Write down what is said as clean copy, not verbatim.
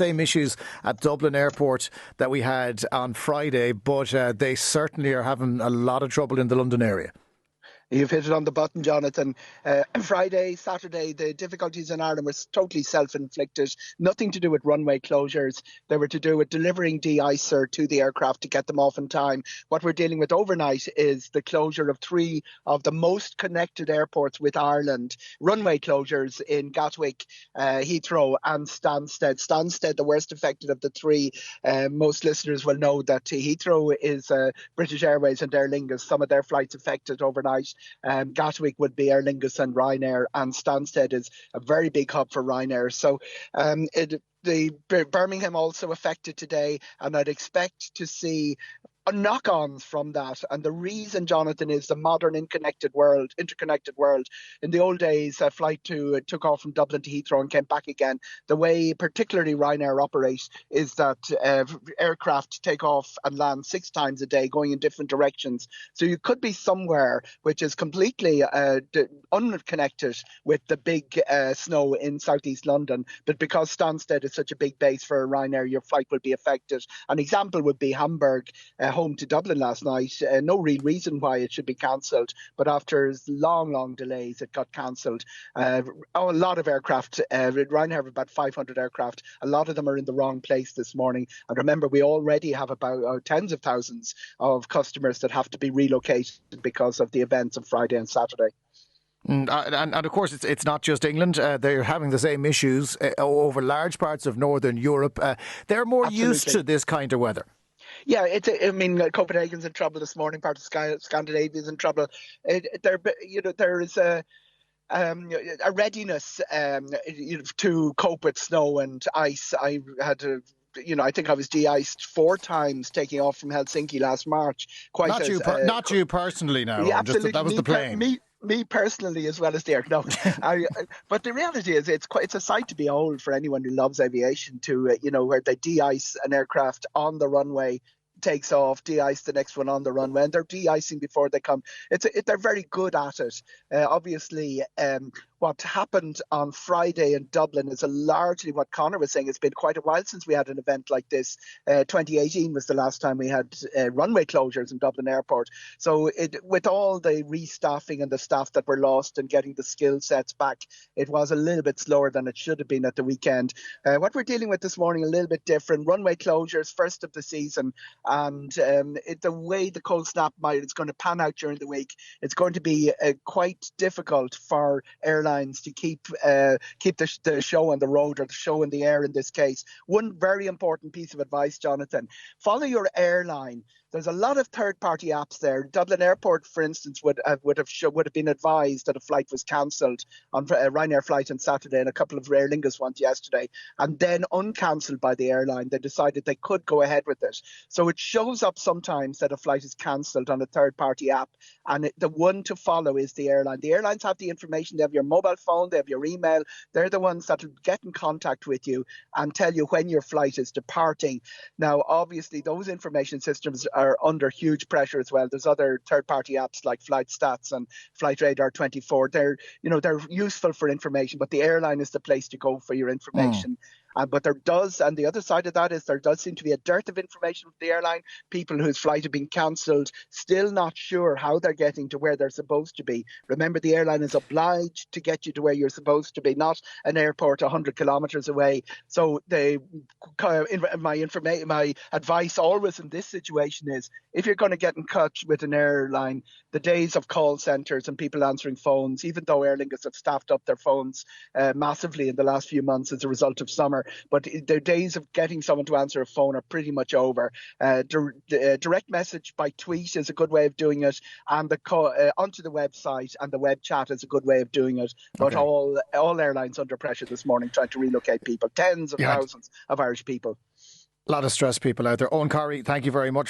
same issues at Dublin Airport that we had on Friday, but they certainly are having a lot of trouble in the London area. You've hit it on the button, Jonathan. Friday, Saturday, the difficulties in Ireland were totally self-inflicted. Nothing to do with runway closures. They were to do with delivering de-icer to the aircraft to get them off in time. What we're dealing with overnight is the closure of 3 of the most connected airports with Ireland. Runway closures in Gatwick, Heathrow and Stansted. Stansted, the worst affected of the 3. Most listeners will know that Heathrow is British Airways and Aer Lingus. Some of their flights affected overnight. Gatwick would be Aer Lingus and Ryanair, and Stansted is a very big hub for Ryanair. So the Birmingham also affected today, and I'd expect to see knock-ons from that. And the reason, Jonathan, is the modern interconnected world. In the old days, a flight took off from Dublin to Heathrow and came back again. The way particularly Ryanair operates is that aircraft take off and land 6 times a day going in different directions. So you could be somewhere which is completely unconnected with the big snow in southeast London, but because Stansted is such a big base for Ryanair, your flight will be affected. An example would be Hamburg, home to Dublin last night. No real reason why it should be cancelled, but after long delays, it got cancelled. A lot of aircraft, Ryanair have about 500 aircraft. A lot of them are in the wrong place this morning. And remember, we already have about tens of thousands of customers that have to be relocated because of the events of Friday and Saturday. And of course, it's not just England. They're having the same issues over large parts of Northern Europe. They're more Absolutely. used to this kind of weather. Yeah, Copenhagen's in trouble this morning. Part of Scandinavia's in trouble. There is a readiness to cope with snow and ice. I think I was de-iced 4 times taking off from Helsinki last March. Not you personally now. Yeah, absolutely. That was the plane. Me personally, as well as the air. No, but the reality is, it's a sight to behold for anyone who loves aviation. Where they de-ice an aircraft on the runway, takes off, de-ice the next one on the runway, and they're de-icing before they come. They're very good at it. Obviously, what happened on Friday in Dublin is largely what Conor was saying. It's been quite a while since we had an event like this. 2018 was the last time we had runway closures in Dublin Airport. So with all the restaffing and the staff that were lost and getting the skill sets back, it was a little bit slower than it should have been at the weekend. What we're dealing with this morning, a little bit different. Runway closures, first of the season, and the way the cold snap is going to pan out during the week, it's going to be quite difficult for airlines to keep the show on the road, or the show in the air in this case. One very important piece of advice, Jonathan: follow your airline. There's a lot of third-party apps there. Dublin Airport, for instance, would have been advised that a flight was cancelled on a Ryanair flight on Saturday and a couple of Aer Lingus ones yesterday, and then uncancelled by the airline. They decided they could go ahead with it. So it shows up sometimes that a flight is cancelled on a third-party app, and the one to follow is the airline. The airlines have the information. They have your mobile phone. They have your email. They're the ones that will get in contact with you and tell you when your flight is departing. Now, obviously, those information systems are under huge pressure as well. There's other third-party apps like Flight Stats and Flight Radar 24. They're useful for information, but the airline is the place to go for your information. But and the other side of that is there does seem to be a dearth of information from the airline. People whose flight have been cancelled, still not sure how they're getting to where they're supposed to be. Remember, the airline is obliged to get you to where you're supposed to be, not an airport 100 kilometres away. So my advice always in this situation is, if you're going to get in touch with an airline, the days of call centres and people answering phones, even though Aer Lingus have staffed up their phones massively in the last few months as a result of summer, but the days of getting someone to answer a phone are pretty much over. Direct message by tweet is a good way of doing it, and onto the website and the web chat is a good way of doing it. But all airlines under pressure this morning trying to relocate people, tens of thousands of Irish people. A lot of stressed people out there. Eoghan Corry, thank you very much.